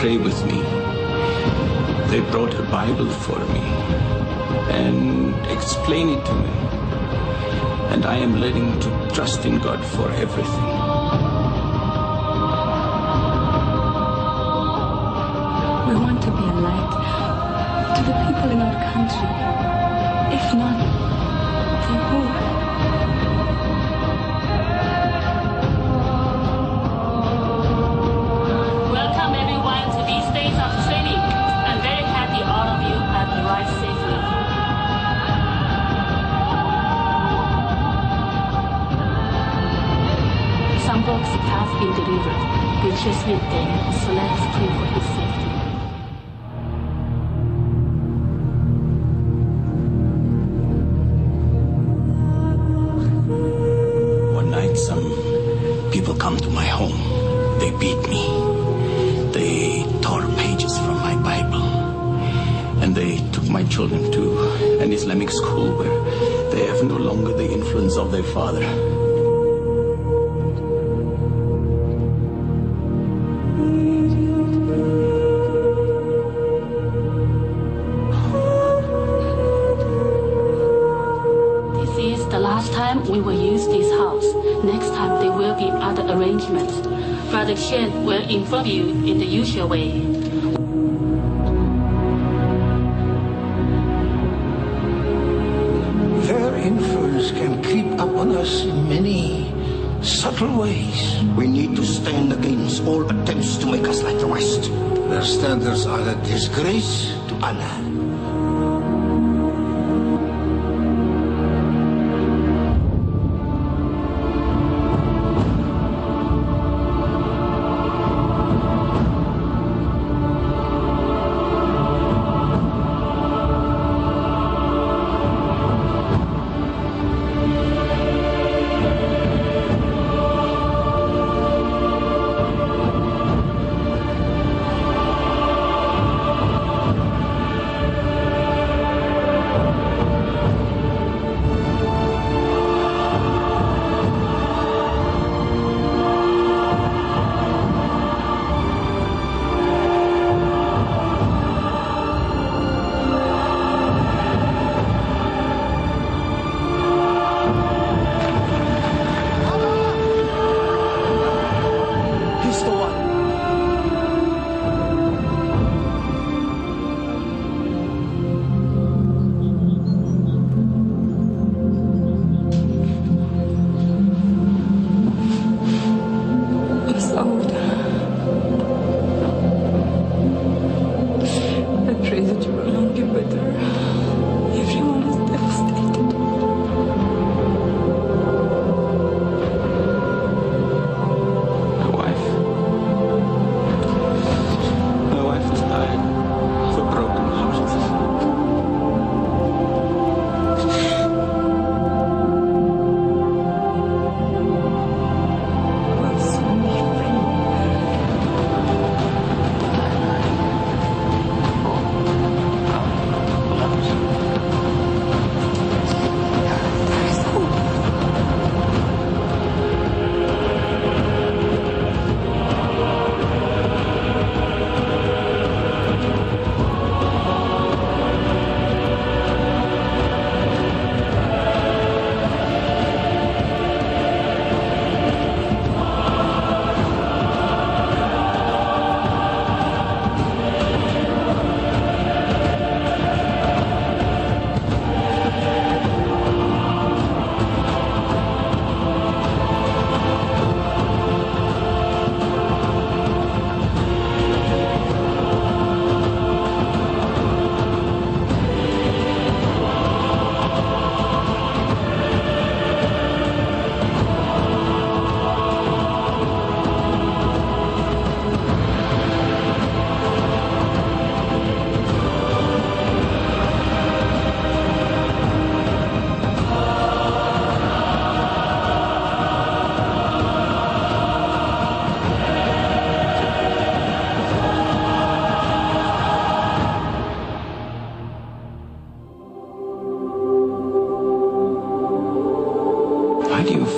pray with me. They brought a Bible for me and explain it to me. And I am learning to trust in God for everything. We want to be a light to the people in our country. If not, for who? Welcome everyone to these days of training. I'm very happy all of you have arrived safely. Some books have been delivered. Graciously obtained, so let us pray for his safety. One night, some people come to my home. They beat me. They tore pages from my Bible. And they took my children to an Islamic school where they have no longer the influence of their father. We will use this house. Next time there will be other arrangements. Brother Shen will inform you in the usual way. Their influence can creep up on us in many subtle ways. We need to stand against all attempts to make us like the West. Their standards are a disgrace to Allah.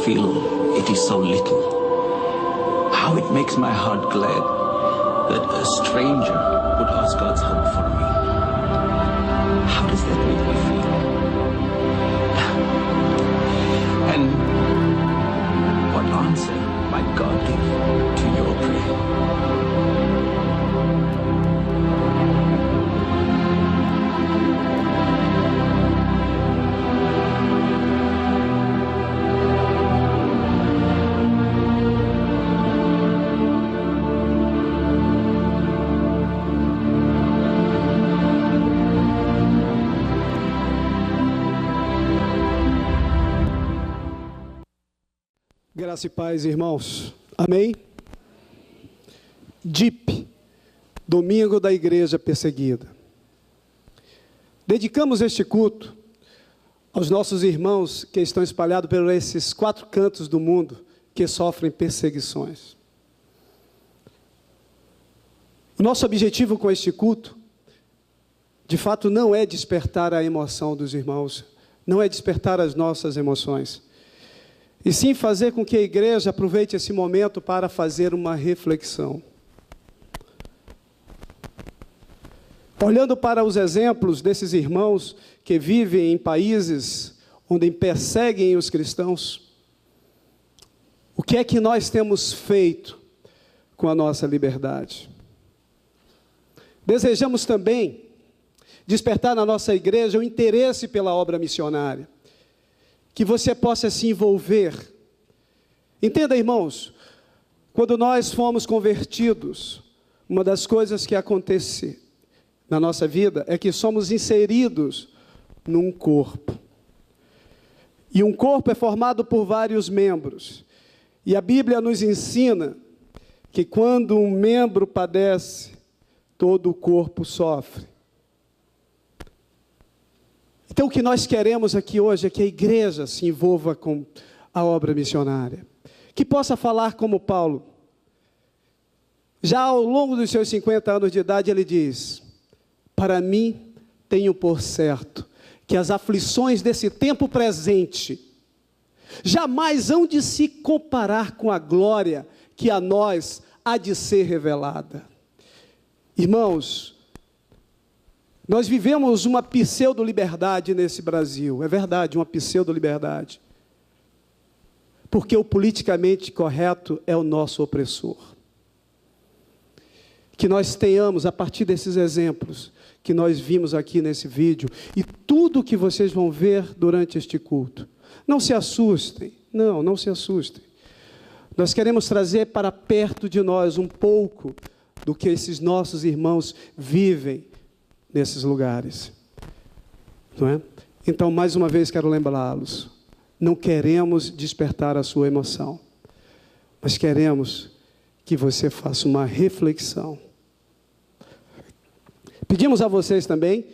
feel it is so little. How it makes my heart glad that a stranger would ask God's help for me. How does that make me feel? And what answer might God give to your prayer? Graça e paz, irmãos. Amém? DIP, Domingo da Igreja Perseguida. Dedicamos este culto aos nossos irmãos que estão espalhados por esses 4 cantos do mundo que sofrem perseguições. O nosso objetivo com este culto, de fato, não é despertar a emoção dos irmãos, não é despertar as nossas emoções, e sim fazer com que a igreja aproveite esse momento para fazer uma reflexão. Olhando para os exemplos desses irmãos que vivem em países onde perseguem os cristãos, o que é que nós temos feito com a nossa liberdade? Desejamos também despertar na nossa igreja o interesse pela obra missionária, que você possa se envolver. Entenda, irmãos, quando nós fomos convertidos, uma das coisas que acontece na nossa vida é que somos inseridos num corpo. E um corpo é formado por vários membros. E a Bíblia nos ensina que quando um membro padece, todo o corpo sofre. Então, o que nós queremos aqui hoje é que a igreja se envolva com a obra missionária, que possa falar como Paulo. Já ao longo dos seus 50 anos de idade, ele diz: para mim, tenho por certo que as aflições desse tempo presente jamais hão de se comparar com a glória que a nós há de ser revelada. Irmãos, nós vivemos uma pseudo-liberdade nesse Brasil. É verdade, uma pseudo-liberdade. Porque o politicamente correto é o nosso opressor. Que nós tenhamos, a partir desses exemplos que nós vimos aqui nesse vídeo, e tudo que vocês vão ver durante este culto, não se assustem, não se assustem. Nós queremos trazer para perto de nós um pouco do que esses nossos irmãos vivem nesses lugares, não é? Então, mais uma vez, quero lembrá-los, não queremos despertar a sua emoção, mas queremos que você faça uma reflexão. Pedimos a vocês também,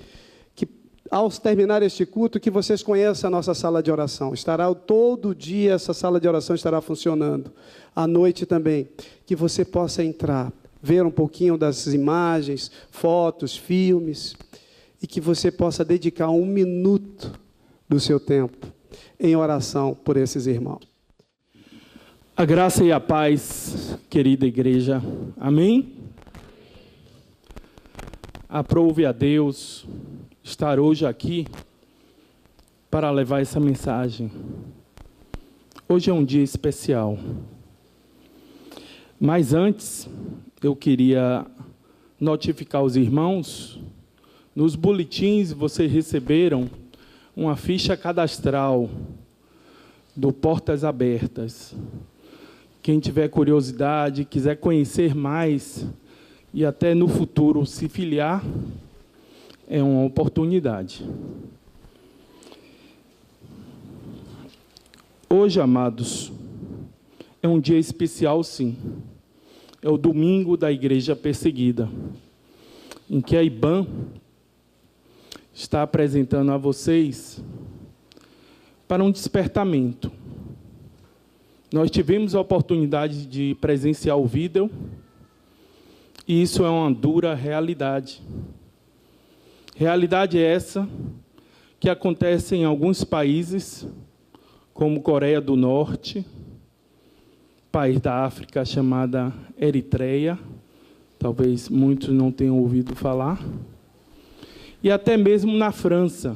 que ao terminar este culto, que vocês conheçam a nossa sala de oração. Estará todo dia, essa sala de oração estará funcionando, à noite também, que você possa entrar, ver um pouquinho das imagens, fotos, filmes, e que você possa dedicar 1 minuto do seu tempo em oração por esses irmãos. A graça e a paz, querida igreja. Amém? Aprove a Deus estar hoje aqui para levar essa mensagem. Hoje é um dia especial. Mas antes, eu queria notificar os irmãos, nos boletins vocês receberam uma ficha cadastral do Portas Abertas. Quem tiver curiosidade, quiser conhecer mais e até no futuro se filiar, é uma oportunidade. Hoje, amados, é um dia especial, sim. É o Domingo da Igreja Perseguida, em que a IBAN está apresentando a vocês para um despertamento. Nós tivemos a oportunidade de presenciar o vídeo, e isso é uma dura realidade. Realidade essa que acontece em alguns países, como Coreia do Norte, país da África chamada Eritreia, talvez muitos não tenham ouvido falar, e até mesmo na França,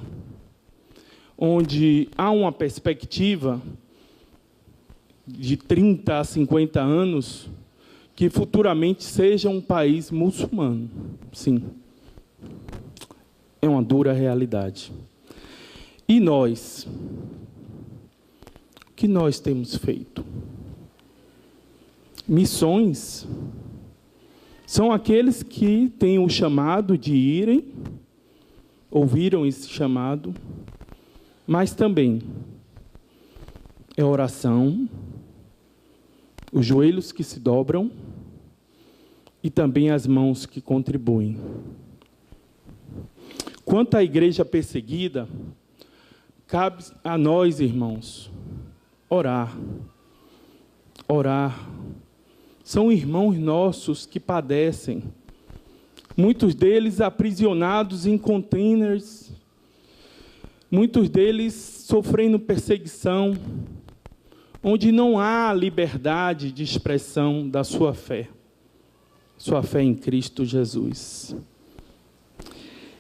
onde há uma perspectiva de 30 a 50 anos que futuramente seja um país muçulmano. Sim, é uma dura realidade. E nós? O que nós temos feito? Missões são aqueles que têm o chamado de irem, ouviram esse chamado, mas também é oração, os joelhos que se dobram e também as mãos que contribuem. Quanto à igreja perseguida, cabe a nós, irmãos, orar. Orar. São irmãos nossos que padecem, muitos deles aprisionados em containers, muitos deles sofrendo perseguição, onde não há liberdade de expressão da sua fé em Cristo Jesus.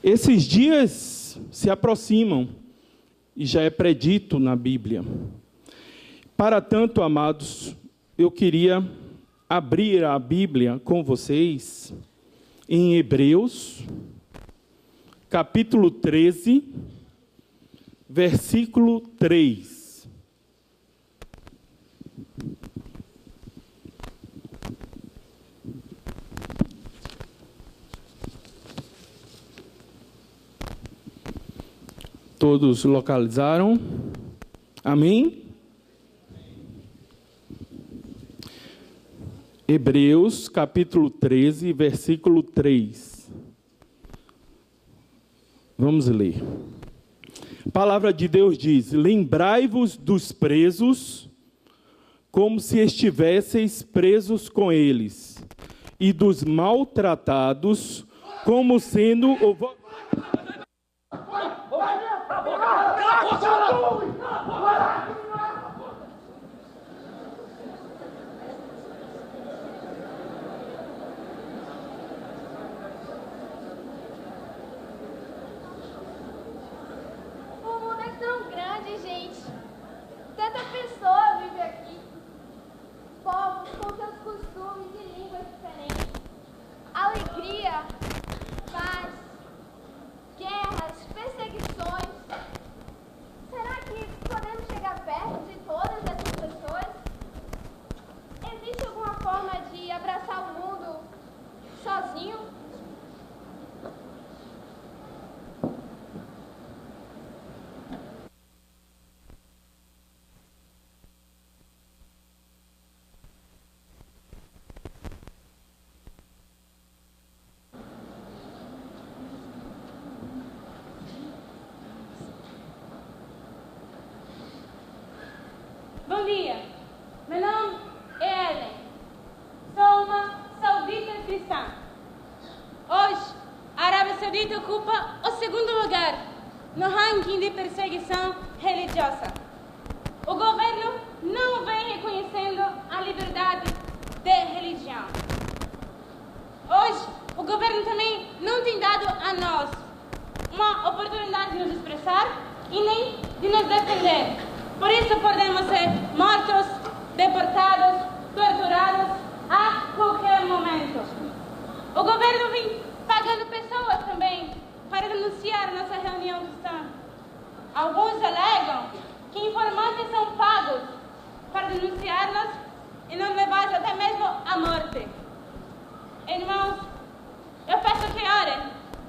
Esses dias se aproximam, e já é predito na Bíblia. Para tanto, amados, eu queria abrir a Bíblia com vocês em Hebreus, capítulo 13, versículo 3. Todos localizaram? Amém? Hebreus, capítulo 13, versículo 3. Vamos ler. A palavra de Deus diz: lembrai-vos dos presos, como se estivesseis presos com eles, e dos maltratados, como sendo o... Alegria, paz, guerras, perseguições. Será que podemos chegar perto de todas essas pessoas? Existe alguma forma de abraçar o mundo sozinho? Bom dia, meu nome é Ellen, sou uma saudita cristã. Hoje, a Arábia Saudita ocupa o segundo lugar no ranking de perseguição religiosa. O governo não vem reconhecendo a liberdade de religião. Hoje, o governo também não tem dado a nós uma oportunidade de nos expressar e nem de nos defender. Por isso podemos ser mortos, deportados, torturados a qualquer momento. O governo vem pagando pessoas também para denunciar nossa reunião cristã. Alguns alegam que informantes são pagos para denunciar-nos e nos levar até mesmo à morte. Irmãos, eu peço que orem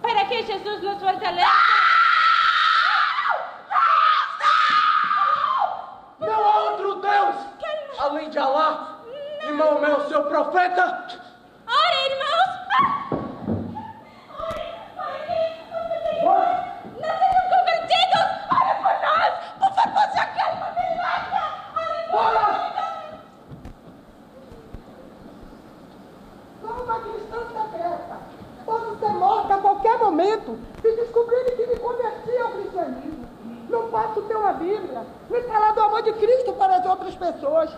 para que Jesus nos fortaleça. Não há outro Deus além de Alá e Maomé, o seu profeta. Ore, irmãos! Não sejam convertidos! Ore por nós! Por favor, se acalma, Bora! Sou uma cristã secreta. Posso ser morta a qualquer momento se descobrirem que me converti ao cristianismo. Não posso ter uma Bíblia, nem falar do amor de Cristo para as outras pessoas,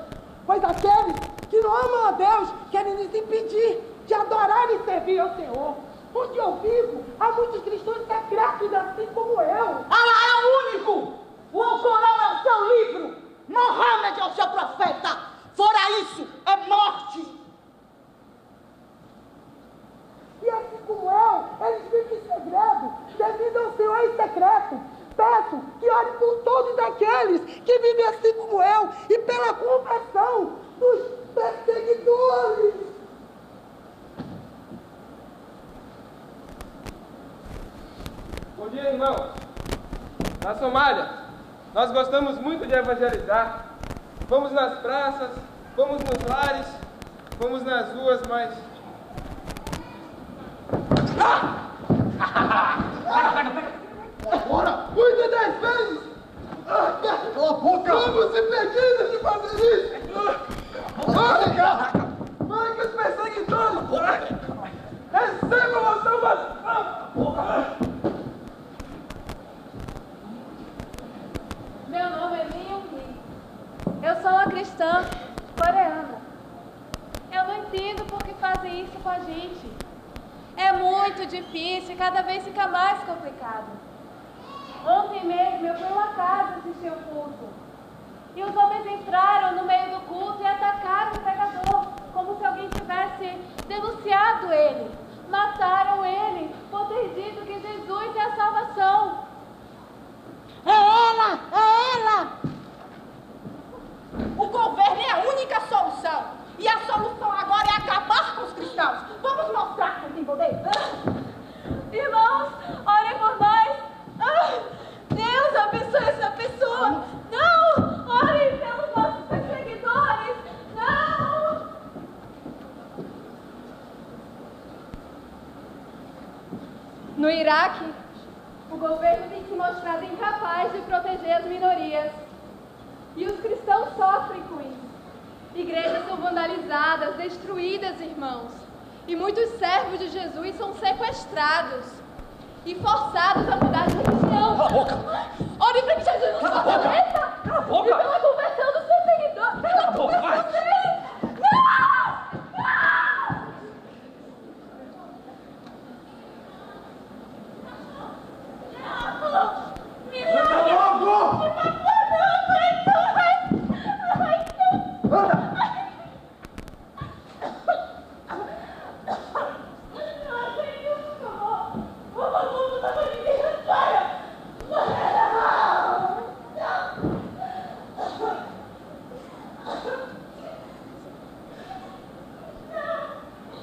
pois aqueles que não amam a Deus querem nos impedir de adorar e servir ao Senhor. Onde eu vivo, há muitos cristãos secretos assim como eu. Allah é o único! O Alcorão é o seu livro! Mohammed é o seu profeta! Fora isso, é morte! E assim como eu, eles vivem em segredo, devido ao Senhor em secreto. Peço que ore por todos aqueles que vivem assim como eu e pela conversão dos perseguidores. Bom dia, irmãos. Na Somália, nós gostamos muito de evangelizar. Vamos nas praças, vamos nos lares, vamos nas ruas, mas... Agora, 10 vezes! Cala a boca! Vamos se perdidos de fazer isso! Vai que os perseguidores! Recebam a salvação! Meu nome é Liu Li. Eu sou uma cristã coreana. Eu não entendo por que fazem isso com a gente. É muito difícil e cada vez fica mais complicado. Ontem mesmo eu fui a uma casa assistir o culto. E os homens entraram no meio do culto e atacaram o pregador, como se alguém tivesse denunciado ele. Mataram ele por ter dito que Jesus é a salvação. É ela! É ela! O governo é a única solução. E a solução agora é acabar com os cristãos. Vamos mostrar que tem poder. Irmãos, orem por nós. Deus abençoe essa pessoa. Não! Orem pelos nossos perseguidores. Não! No Iraque, o governo tem se mostrado incapaz de proteger as minorias. E os cristãos sofrem com isso. Igrejas são vandalizadas, destruídas, irmãos. E muitos servos de Jesus são sequestrados e forçados a mudar de religião. Cala a boca! Olhem para que Jesus nos fortaleça! Cala a boca! E pela conversão dos perseguidores! Pela conversão deles! Não! Não! Cala logo! Anda!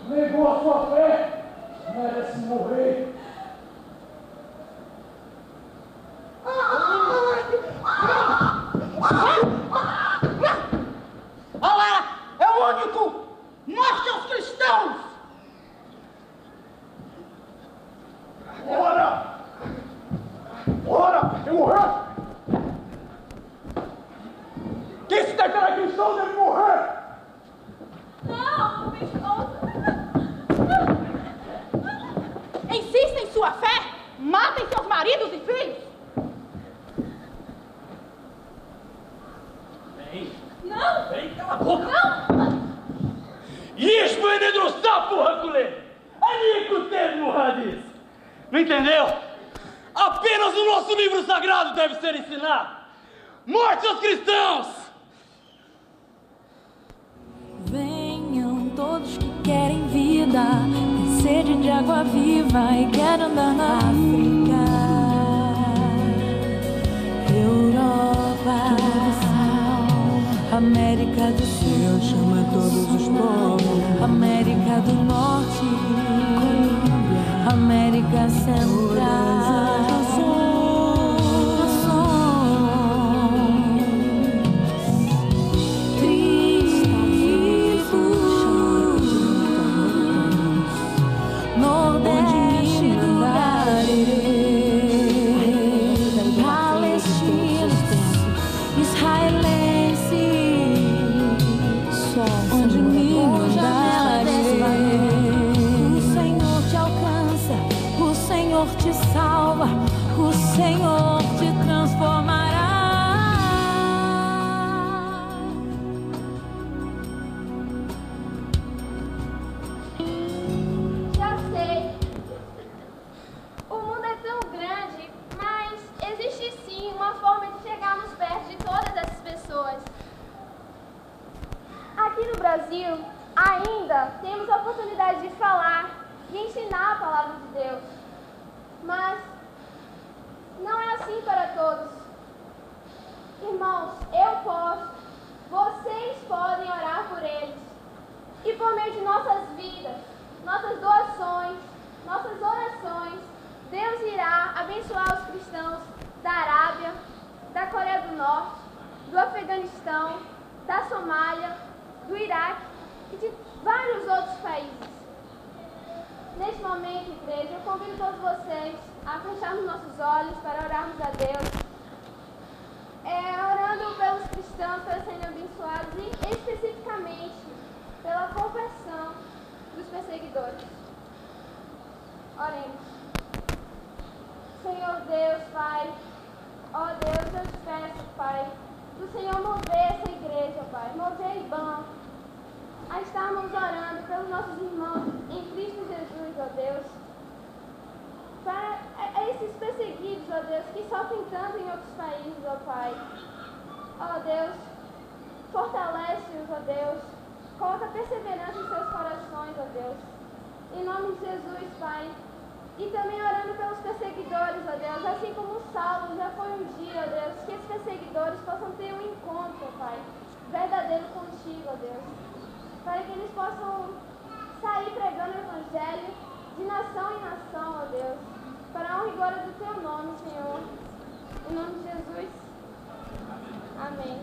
Negou a sua fé, merece morrer. Allah é o único! Morte aos cristãos! Ora! Ora! Tem que morrer! Quem se declara cristão deve morrer! Não, Bispo! Insistem em sua fé! Matem seus maridos e filhos! Não! Vem, cala a boca! Não! Isso é nedroçar, porra, culé! Anico termo hadis! Não entendeu? Apenas o nosso livro sagrado deve ser ensinado! Morte aos cristãos! Venham todos que querem vida, têm sede de água viva e querem andar na África, Europa, América do Sul, Deus chama todos os povos, América do Norte, América Central. Te salva, o Senhor te transformará. aqui no Brasil, ainda temos a oportunidade de falar, de ensinar a palavra de Deus. Mas não é assim para todos. Irmãos, eu posso, vocês podem orar por eles. E por meio de nossas vidas, nossas doações, nossas orações, Deus irá abençoar os cristãos da Arábia, da Coreia do Norte, do Afeganistão, da Somália, do Iraque e de vários outros países. Neste momento, igreja, eu convido todos vocês a fecharmos nossos olhos para orarmos a Deus, orando pelos cristãos para serem abençoados e especificamente pela conversão dos perseguidores. Oremos. Senhor Deus, Pai, ó Deus, eu te peço, Pai, do Senhor mover essa igreja, Pai, mover a IBAN, a estarmos orando pelos nossos irmãos em Cristo Jesus, ó Deus, para esses perseguidos, ó Deus, que sofrem tanto em outros países, ó Pai. Ó Deus, fortalece-os, ó Deus, coloca perseverança em seus corações, ó Deus, em nome de Jesus, Pai. E também orando pelos perseguidores, ó Deus, assim como Saulo já foi um dia, ó Deus, que esses perseguidores possam ter um encontro, ó Pai, verdadeiro contigo, ó Deus, para que eles possam sair pregando o Evangelho de nação em nação, ó Deus, para a honra e glória do Teu nome, Senhor, em nome de Jesus, amém.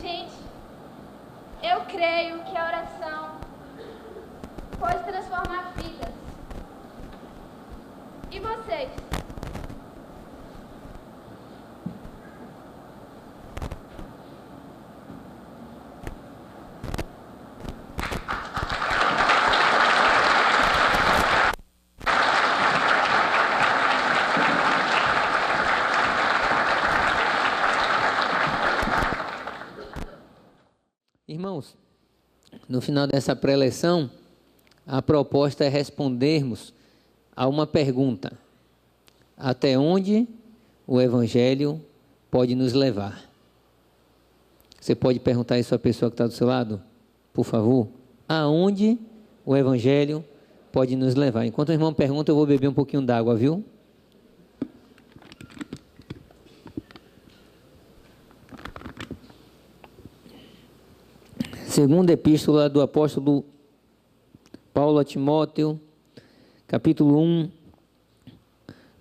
Gente, eu creio que a oração pode transformar vidas. E vocês? Irmãos, no final dessa preleção, a proposta é respondermos a uma pergunta: até onde o Evangelho pode nos levar? Você pode perguntar isso à pessoa que está do seu lado? Por favor. Aonde o Evangelho pode nos levar? Enquanto o irmão pergunta, eu vou beber um pouquinho d'água, viu? Segunda epístola do apóstolo Paulo a Timóteo, capítulo 1,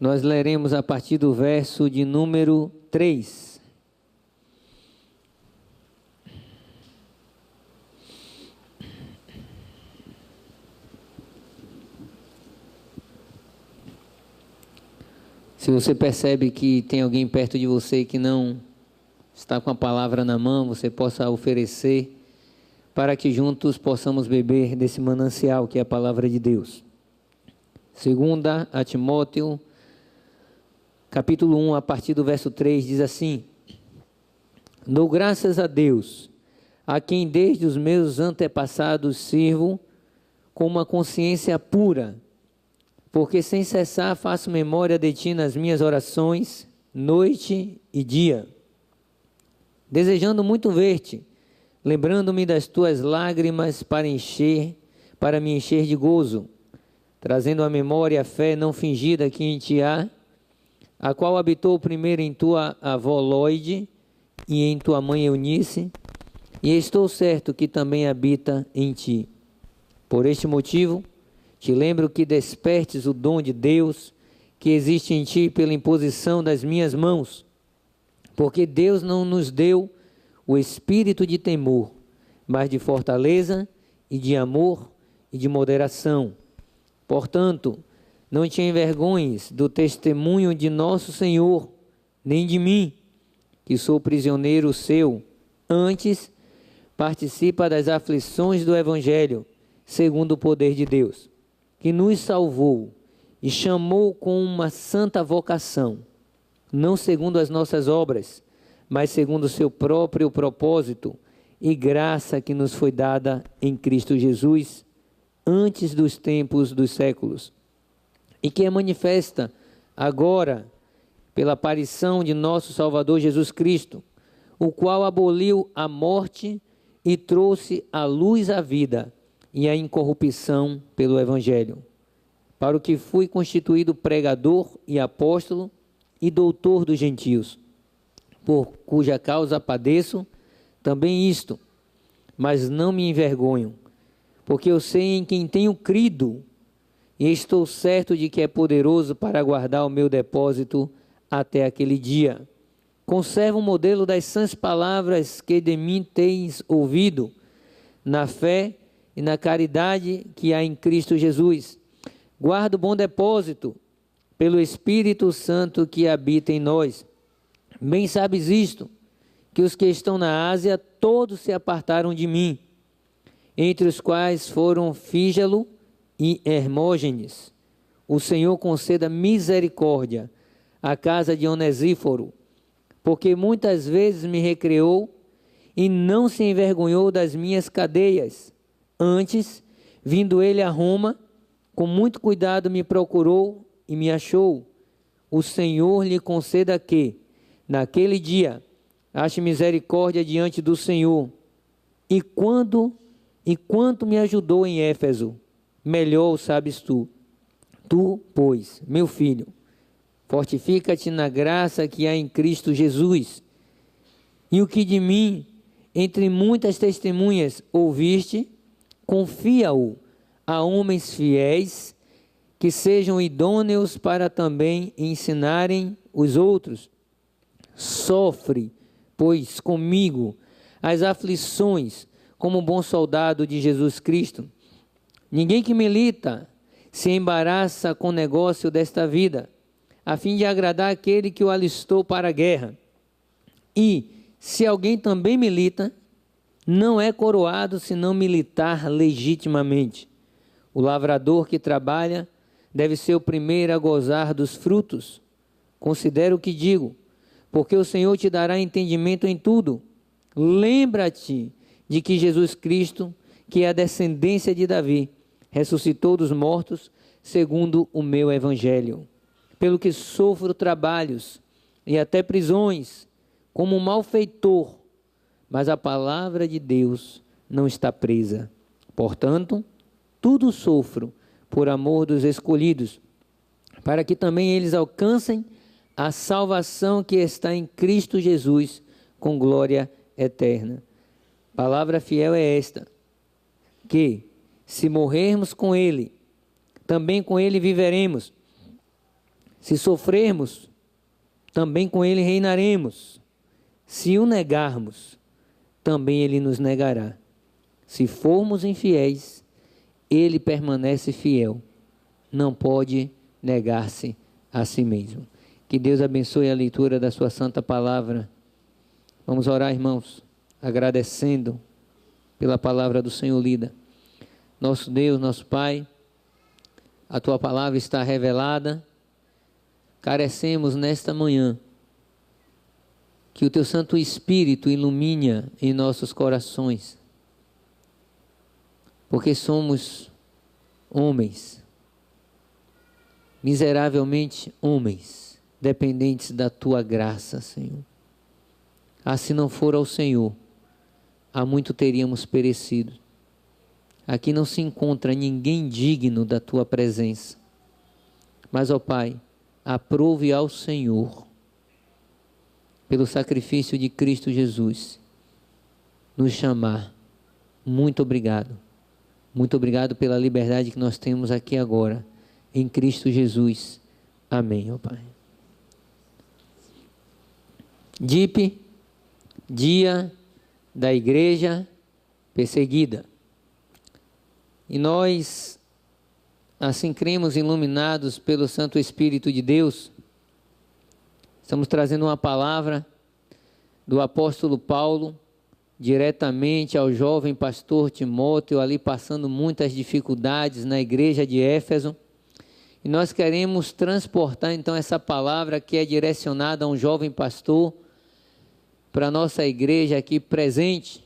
nós leremos a partir do verso de número 3. Se você percebe que tem alguém perto de você que não está com a palavra na mão, você possa oferecer para que juntos possamos beber desse manancial que é a palavra de Deus. Segunda a Timóteo, capítulo 1, a partir do verso 3, diz assim: dou graças a Deus, a quem desde os meus antepassados sirvo com uma consciência pura, porque sem cessar faço memória de ti nas minhas orações, noite e dia, desejando muito ver-te, lembrando-me das tuas lágrimas para me encher de gozo, trazendo à memória a fé não fingida que em ti há, a qual habitou primeiro em tua avó Lóide e em tua mãe Eunice, e estou certo que também habita em ti. Por este motivo, te lembro que despertes o dom de Deus que existe em ti pela imposição das minhas mãos, porque Deus não nos deu o espírito de temor, mas de fortaleza e de amor e de moderação. Portanto, não te envergonhes do testemunho de nosso Senhor, nem de mim, que sou prisioneiro seu. Antes, participa das aflições do Evangelho, segundo o poder de Deus, que nos salvou e chamou com uma santa vocação, não segundo as nossas obras, mas segundo o seu próprio propósito e graça que nos foi dada em Cristo Jesus, antes dos tempos dos séculos, e que é manifesta agora pela aparição de nosso Salvador Jesus Cristo, o qual aboliu a morte e trouxe à luz a vida e a incorrupção pelo Evangelho, para o que fui constituído pregador e apóstolo e doutor dos gentios, por cuja causa padeço também isto, mas não me envergonho, porque eu sei em quem tenho crido, e estou certo de que é poderoso para guardar o meu depósito até aquele dia. Conservo o modelo das sãs palavras que de mim tens ouvido, na fé e na caridade que há em Cristo Jesus. Guardo bom depósito pelo Espírito Santo que habita em nós. Bem sabes isto, que os que estão na Ásia todos se apartaram de mim, entre os quais foram Fígelo e Hermógenes. O Senhor conceda misericórdia à casa de Onesíforo, porque muitas vezes me recreou e não se envergonhou das minhas cadeias. Antes, vindo ele a Roma, com muito cuidado me procurou e me achou. O Senhor lhe conceda que, naquele dia, ache misericórdia diante do Senhor. E quanto me ajudou em Éfeso, melhor o sabes tu. Tu, pois, meu filho, fortifica-te na graça que há em Cristo Jesus. E o que de mim, entre muitas testemunhas, ouviste, confia-o a homens fiéis, que sejam idôneos para também ensinarem os outros. Sofre, pois, comigo as aflições, como bom soldado de Jesus Cristo. Ninguém que milita se embaraça com o negócio desta vida, a fim de agradar aquele que o alistou para a guerra. E, se alguém também milita, não é coroado se não militar legitimamente. O lavrador que trabalha deve ser o primeiro a gozar dos frutos. Considera o que digo, porque o Senhor te dará entendimento em tudo. Lembra-te de que Jesus Cristo, que é a descendência de Davi, ressuscitou dos mortos, segundo o meu evangelho. Pelo que sofro trabalhos e até prisões, como um malfeitor, mas a palavra de Deus não está presa. Portanto, tudo sofro por amor dos escolhidos, para que também eles alcancem a salvação que está em Cristo Jesus, com glória eterna. Palavra fiel é esta, que, se morrermos com Ele, também com Ele viveremos. Se sofrermos, também com Ele reinaremos. Se o negarmos, também Ele nos negará. Se formos infiéis, Ele permanece fiel. Não pode negar-se a si mesmo. Que Deus abençoe a leitura da sua santa palavra. Vamos orar, irmãos, agradecendo pela palavra do Senhor lida. Nosso Deus, nosso Pai, a tua palavra está revelada. Carecemos nesta manhã que o teu Santo Espírito ilumine em nossos corações, porque somos homens, miseravelmente homens, dependentes da tua graça, Senhor. Ah, se não for ao Senhor, há muito teríamos perecido. Aqui não se encontra ninguém digno da tua presença. Mas, ó Pai, aprove ao Senhor, pelo sacrifício de Cristo Jesus, nos chamar. Muito obrigado. Muito obrigado pela liberdade que nós temos aqui agora, em Cristo Jesus. Amém, ó Pai. DIP, Dia da Igreja Perseguida. E nós, assim cremos, iluminados pelo Santo Espírito de Deus, estamos trazendo uma palavra do apóstolo Paulo, diretamente ao jovem pastor Timóteo, ali passando muitas dificuldades na igreja de Éfeso. E nós queremos transportar então essa palavra que é direcionada a um jovem pastor, para a nossa igreja aqui presente.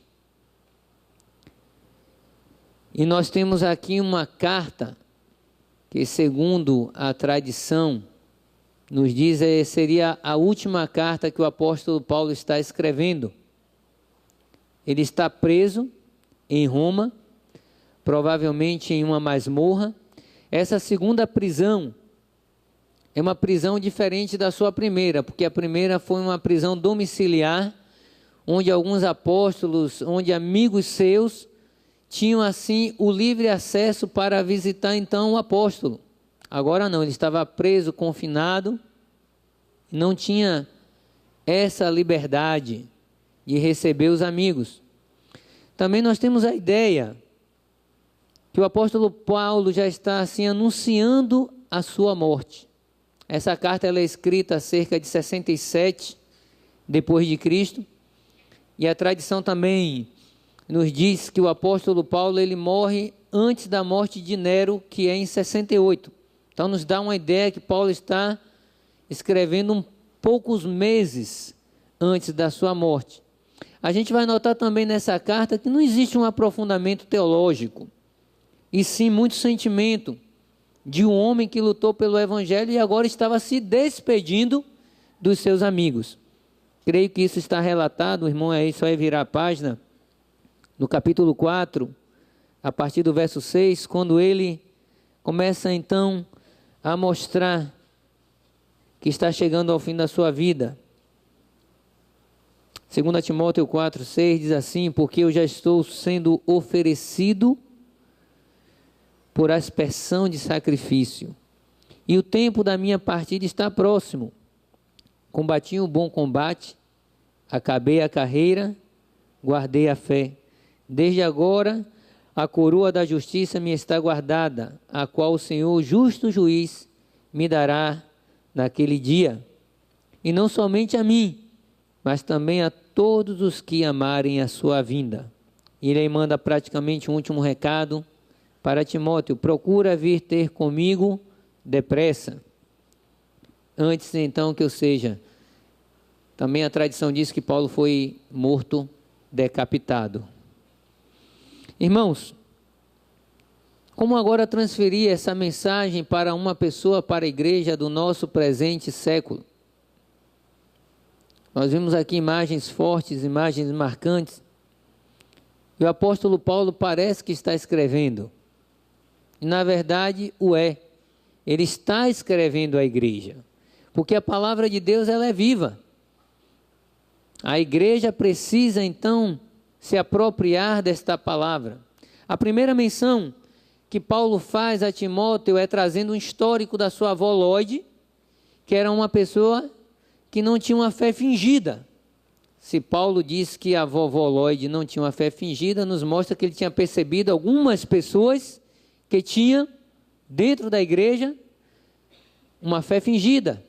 E nós temos aqui uma carta, que segundo a tradição, nos diz seria a última carta que o apóstolo Paulo está escrevendo. ele está preso em Roma, provavelmente em uma masmorra. Essa segunda prisão é uma prisão diferente da sua primeira, porque a primeira foi uma prisão domiciliar, onde alguns apóstolos, onde amigos seus tinham assim o livre acesso para visitar então o apóstolo. Agora não, ele estava preso, confinado, não tinha essa liberdade de receber os amigos. Também nós temos a ideia que o apóstolo Paulo já está assim anunciando a sua morte. Essa carta ela é escrita cerca de 67 depois de Cristo, e a tradição também nos diz que o apóstolo Paulo ele morre antes da morte de Nero, que é em 68. Então nos dá uma ideia que Paulo está escrevendo poucos meses antes da sua morte. A gente vai notar também nessa carta que não existe um aprofundamento teológico, e sim muito sentimento de um homem que lutou pelo Evangelho e agora estava se despedindo dos seus amigos. Creio que isso está relatado, o irmão aí só vai virar a página, no capítulo 4, a partir do verso 6, quando ele começa então a mostrar que está chegando ao fim da sua vida. 2 Timóteo 4, 6 diz assim: porque eu já estou sendo oferecido por aspersão de sacrifício, e o tempo da minha partida está próximo. Combati o bom combate, acabei a carreira, guardei a fé. Desde agora, a coroa da justiça me está guardada, a qual o Senhor, justo juiz, me dará naquele dia. E não somente a mim, mas também a todos os que amarem a sua vinda. E ele aí manda praticamente um último recado para Timóteo: procura vir ter comigo depressa, antes então que eu seja. Também a tradição diz que Paulo foi morto decapitado. Irmãos, como agora transferir essa mensagem para uma pessoa, para a igreja do nosso presente século? Nós vimos aqui imagens fortes, imagens marcantes. E o apóstolo Paulo parece que está escrevendo. E na verdade o é. Ele está escrevendo à igreja. Porque a palavra de Deus ela é viva. A igreja precisa então se apropriar desta palavra. A primeira menção que Paulo faz a Timóteo é trazendo um histórico da sua avó Lloyd, que era uma pessoa que não tinha uma fé fingida. Se Paulo diz que a vovó Lloyd não tinha uma fé fingida, nos mostra que ele tinha percebido algumas pessoas que tinham dentro da igreja uma fé fingida.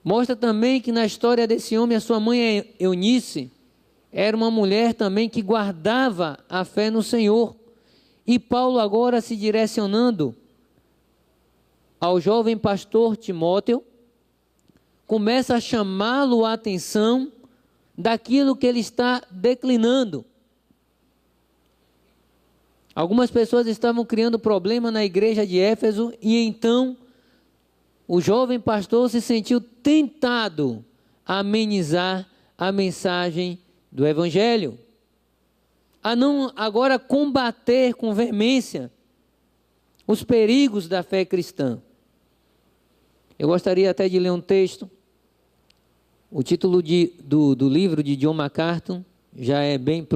Mostra também que na história desse homem, a sua mãe Eunice era uma mulher também que guardava a fé no Senhor. E Paulo agora se direcionando ao jovem pastor Timóteo, começa a chamá-lo a atenção daquilo que ele está declinando. Algumas pessoas estavam criando problema na igreja de Éfeso e então o jovem pastor se sentiu tentado a amenizar a mensagem do Evangelho, a não agora combater com veemência os perigos da fé cristã. Eu gostaria até de ler um texto. O título do livro de John MacArthur já é bem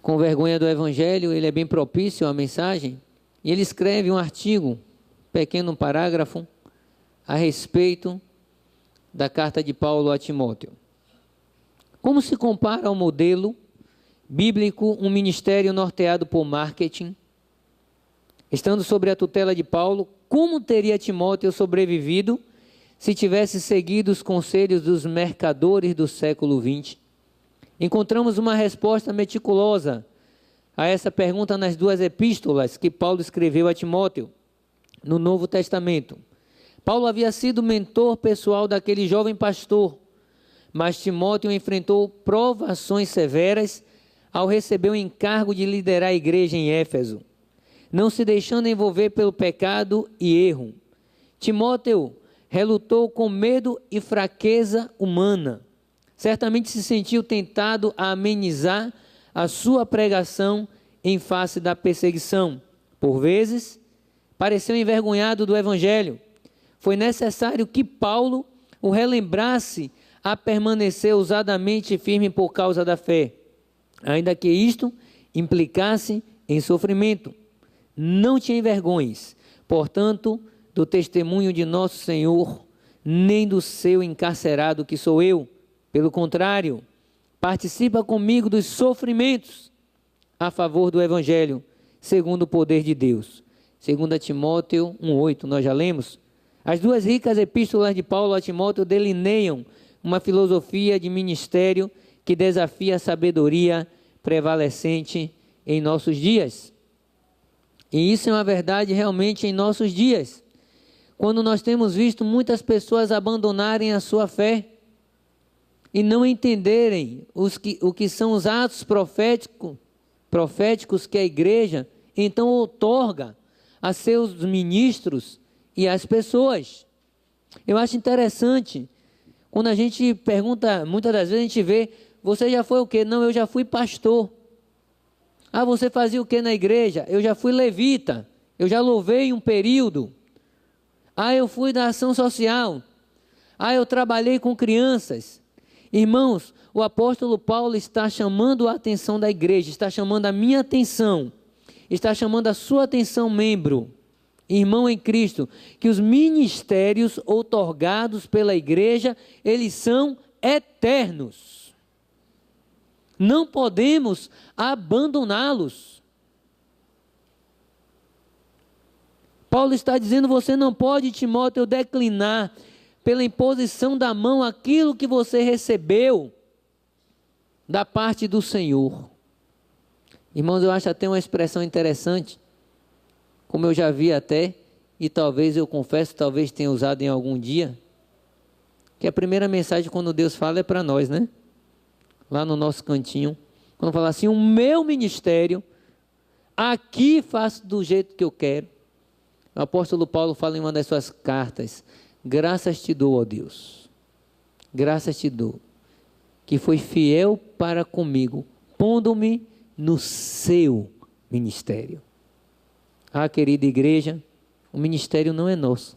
com vergonha do Evangelho, ele é bem propício à mensagem. E ele escreve um artigo, pequeno parágrafo, a respeito da carta de Paulo a Timóteo. Como se compara ao modelo bíblico um ministério norteado por marketing? Estando sob a tutela de Paulo, como teria Timóteo sobrevivido se tivesse seguido os conselhos dos mercadores do século XX? Encontramos uma resposta meticulosa a essa pergunta nas duas epístolas que Paulo escreveu a Timóteo, no Novo Testamento. Paulo havia sido mentor pessoal daquele jovem pastor, mas Timóteo enfrentou provações severas ao receber o encargo de liderar a igreja em Éfeso, não se deixando envolver pelo pecado e erro. Timóteo relutou com medo e fraqueza humana. Certamente se sentiu tentado a amenizar a sua pregação em face da perseguição. Por vezes, pareceu envergonhado do Evangelho. Foi necessário que Paulo o relembrasse a permanecer ousadamente firme por causa da fé, ainda que isto implicasse em sofrimento. Não te envergonhes, portanto, do testemunho de nosso Senhor, nem do seu encarcerado que sou eu. Pelo contrário, participa comigo dos sofrimentos a favor do Evangelho, segundo o poder de Deus. 2 Timóteo 1,8, nós já lemos. As duas ricas epístolas de Paulo a Timóteo delineiam uma filosofia de ministério que desafia a sabedoria prevalecente em nossos dias. E isso é uma verdade realmente em nossos dias, quando nós temos visto muitas pessoas abandonarem a sua fé e não entenderem o que são os atos proféticos que a igreja então outorga a seus ministros e às pessoas. Eu acho interessante, quando a gente pergunta, muitas das vezes a gente vê, você já foi o quê? Não, eu já fui pastor. Ah, você fazia o quê na igreja? Eu já fui levita, eu já louvei um período. Ah, eu fui da ação social. Ah, eu trabalhei com crianças. Irmãos, o apóstolo Paulo está chamando a atenção da igreja, está chamando a minha atenção, está chamando a sua atenção, membro, irmão em Cristo, que os ministérios outorgados pela igreja, eles são eternos. Não podemos abandoná-los. Paulo está dizendo, você não pode, Timóteo, declinar pela imposição da mão aquilo que você recebeu da parte do Senhor. Irmãos, eu acho até uma expressão interessante, como eu já vi até, e talvez eu confesso, talvez tenha usado em algum dia, que a primeira mensagem quando Deus fala é para nós, né? Lá no nosso cantinho, quando fala assim, o meu ministério, aqui faço do jeito que eu quero. O apóstolo Paulo fala em uma das suas cartas, graças te dou, ó Deus, graças te dou, que foi fiel para comigo, pondo-me no seu ministério. Ah, querida igreja, o ministério não é nosso.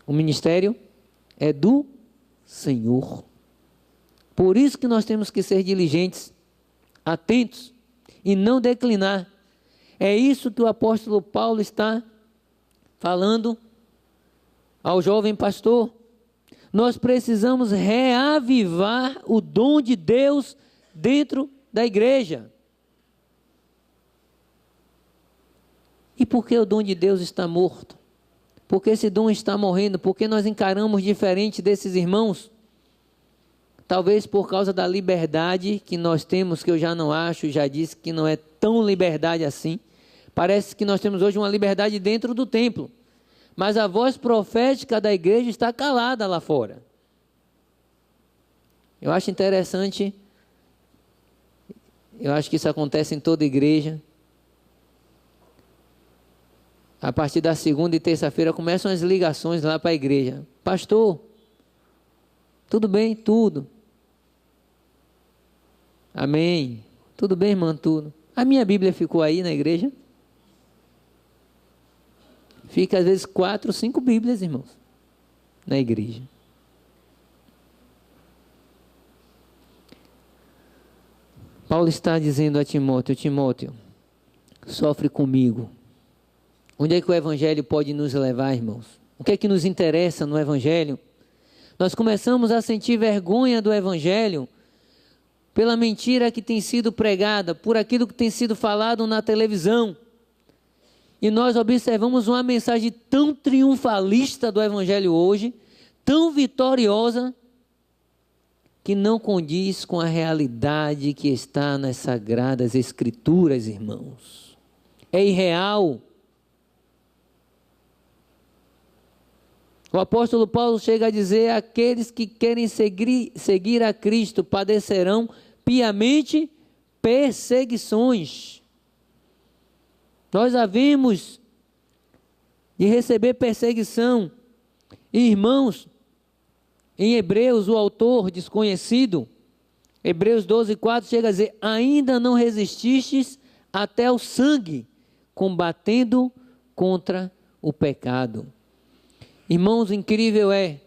O ministério é do Senhor. Por isso que nós temos que ser diligentes, atentos e não declinar. É isso que o apóstolo Paulo está falando ao jovem pastor. Nós precisamos reavivar o dom de Deus dentro da igreja. E por que o dom de Deus está morto? Por que esse dom está morrendo? Por que nós encaramos diferente desses irmãos? Talvez por causa da liberdade que nós temos, que eu já não acho, já disse que não é tão liberdade assim. Parece que nós temos hoje uma liberdade dentro do templo, mas a voz profética da igreja está calada lá fora. Eu acho interessante, eu acho que isso acontece em toda igreja. A partir da segunda e terça-feira começam as ligações lá para a igreja. Pastor, tudo bem? Tudo. Amém. Tudo bem, irmã? Tudo. A minha Bíblia ficou aí na igreja? Fica às vezes 4, 5 Bíblias, irmãos, na igreja. Paulo está dizendo a Timóteo, Timóteo, sofre comigo. Onde é que o Evangelho pode nos levar, irmãos? O que é que nos interessa no Evangelho? Nós começamos a sentir vergonha do Evangelho pela mentira que tem sido pregada, por aquilo que tem sido falado na televisão. E nós observamos uma mensagem tão triunfalista do Evangelho hoje, tão vitoriosa, que não condiz com a realidade que está nas Sagradas Escrituras, irmãos. É irreal. O apóstolo Paulo chega a dizer, aqueles que querem seguir a Cristo padecerão piamente perseguições. Nós havemos de receber perseguição. E, irmãos, em Hebreus, o autor desconhecido, Hebreus 12:4 chega a dizer: ainda não resististes até o sangue, combatendo contra o pecado. Irmãos, incrível é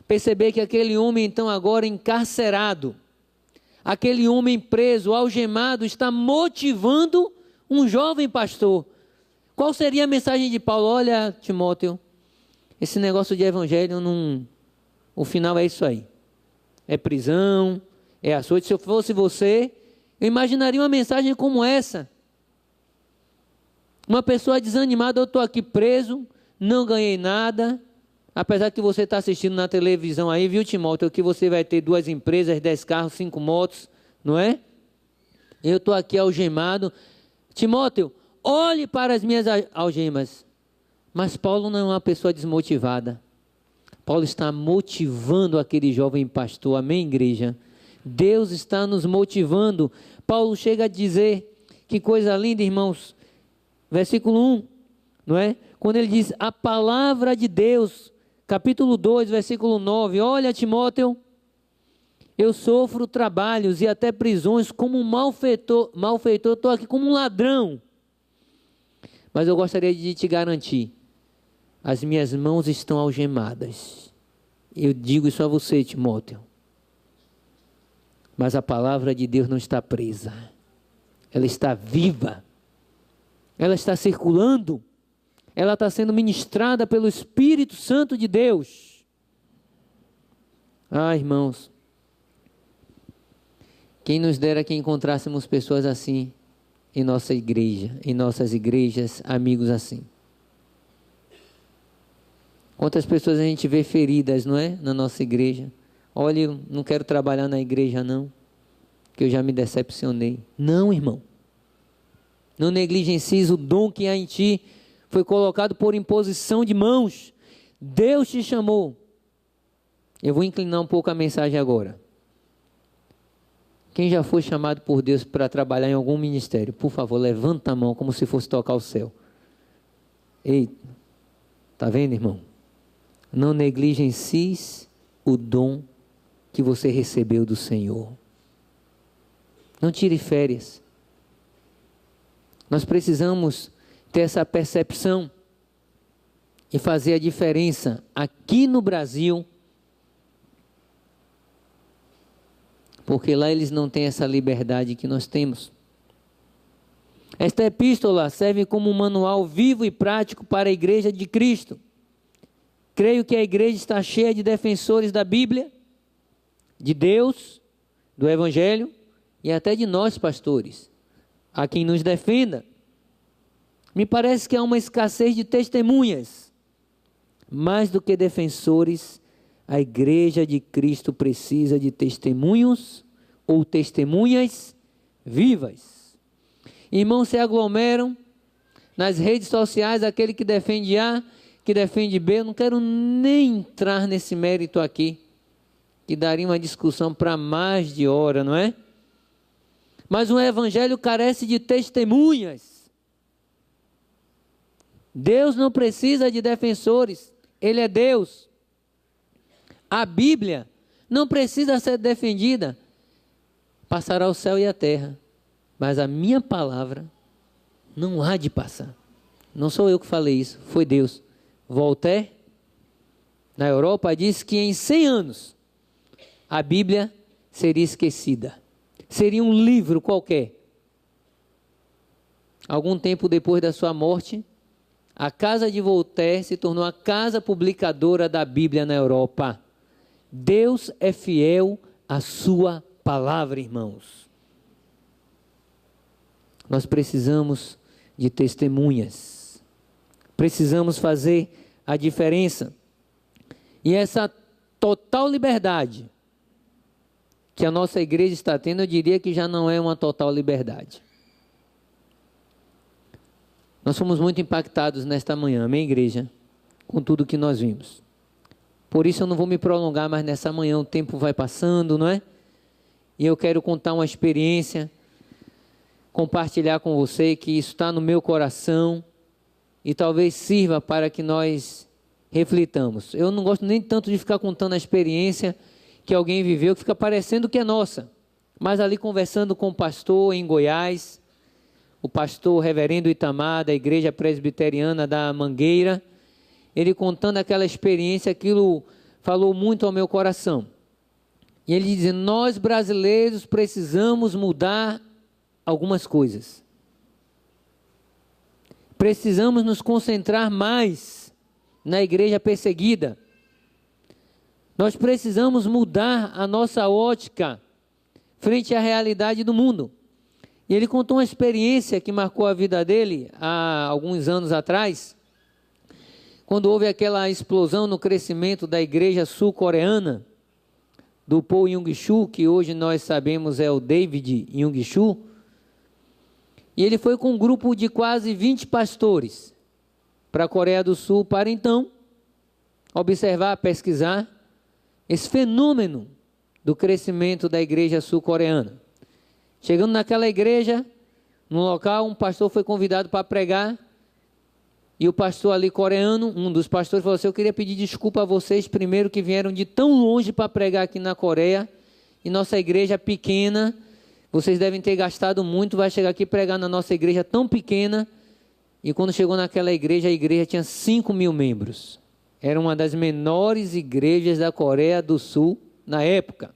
perceber que aquele homem, então, agora encarcerado, aquele homem preso, algemado, está motivando um jovem pastor. Qual seria a mensagem de Paulo? Olha, Timóteo, esse negócio de evangelho, o final é isso aí. É prisão, é açoite. Se eu fosse você, eu imaginaria uma mensagem como essa. Uma pessoa desanimada: eu estou aqui preso, não ganhei nada. Apesar que você está assistindo na televisão aí, viu, Timóteo, que você vai ter 2 empresas, 10 carros, 5 motos, não é? Eu estou aqui algemado. Timóteo, olhe para as minhas algemas. Mas Paulo não é uma pessoa desmotivada. Paulo está motivando aquele jovem pastor. Amém, igreja? Deus está nos motivando. Paulo chega a dizer, que coisa linda, irmãos, versículo 1, não é? Quando ele diz: a palavra de Deus, capítulo 2, versículo 9, olha, Timóteo, eu sofro trabalhos e até prisões como um malfeitor, estou aqui como um ladrão. Mas eu gostaria de te garantir, as minhas mãos estão algemadas. Eu digo isso a você, Timóteo. Mas a palavra de Deus não está presa. Ela está viva. Ela está circulando. Ela está sendo ministrada pelo Espírito Santo de Deus. Ah, irmãos, quem nos dera que encontrássemos pessoas assim em nossa igreja, em nossas igrejas, amigos assim. Quantas pessoas a gente vê feridas, não é? Na nossa igreja. Olha, eu não quero trabalhar na igreja não, que eu já me decepcionei. Não, irmão. Não negligencies o dom que há em ti. Foi colocado por imposição de mãos. Deus te chamou. Eu vou inclinar um pouco a mensagem agora. Quem já foi chamado por Deus para trabalhar em algum ministério, por favor, levanta a mão como se fosse tocar o céu. Eita, tá vendo, irmão? Não negligencies o dom que você recebeu do Senhor. Não tire férias. Nós precisamos ter essa percepção e fazer a diferença aqui no Brasil, porque lá eles não têm essa liberdade que nós temos. Esta epístola serve como um manual vivo e prático para a igreja de Cristo. Creio que a igreja está cheia de defensores da Bíblia, de Deus, do Evangelho e até de nós pastores, a quem nos defenda. Me parece que há uma escassez de testemunhas. Mais do que defensores, a igreja de Cristo precisa de testemunhos ou testemunhas vivas. Irmãos se aglomeram nas redes sociais, aquele que defende A, que defende B. Eu não quero nem entrar nesse mérito aqui, que daria uma discussão para mais de hora, não é? Mas o evangelho carece de testemunhas. Deus não precisa de defensores, Ele é Deus. A Bíblia não precisa ser defendida. Passará o céu e a terra, mas a minha palavra não há de passar. Não sou eu que falei isso, foi Deus. Voltaire, na Europa, disse que em 100 anos a Bíblia seria esquecida. Seria um livro qualquer. Algum tempo depois da sua morte, a casa de Voltaire se tornou a casa publicadora da Bíblia na Europa. Deus é fiel à sua palavra, irmãos. Nós precisamos de testemunhas. Precisamos fazer a diferença. E essa total liberdade que a nossa igreja está tendo, eu diria que já não é uma total liberdade. Nós fomos muito impactados nesta manhã, amém, igreja? Com tudo que nós vimos. Por isso eu não vou me prolongar mais nessa manhã, o tempo vai passando, não é? E eu quero contar uma experiência, compartilhar com você que isso está no meu coração e talvez sirva para que nós reflitamos. Eu não gosto nem tanto de ficar contando a experiência que alguém viveu, que fica parecendo que é nossa. Mas ali conversando com o pastor em Goiás, o pastor reverendo Itamar, da Igreja Presbiteriana da Mangueira, ele contando aquela experiência, aquilo falou muito ao meu coração. E ele dizendo, nós brasileiros precisamos mudar algumas coisas. Precisamos nos concentrar mais na igreja perseguida. Nós precisamos mudar a nossa ótica frente à realidade do mundo. E ele contou uma experiência que marcou a vida dele há alguns anos atrás, quando houve aquela explosão no crescimento da igreja sul-coreana, do Paul Jung-Soo, que hoje nós sabemos é o David Jung-Soo. E ele foi com um grupo de quase 20 pastores para a Coreia do Sul, para então observar, pesquisar esse fenômeno do crescimento da igreja sul-coreana. Chegando naquela igreja, no local, um pastor foi convidado para pregar, e o pastor ali coreano, um dos pastores, falou assim, eu queria pedir desculpa a vocês, primeiro que vieram de tão longe para pregar aqui na Coreia, e nossa igreja é pequena, vocês devem ter gastado muito, vai chegar aqui pregar na nossa igreja tão pequena, e quando chegou naquela igreja, a igreja tinha 5.000 membros. Era uma das menores igrejas da Coreia do Sul na época.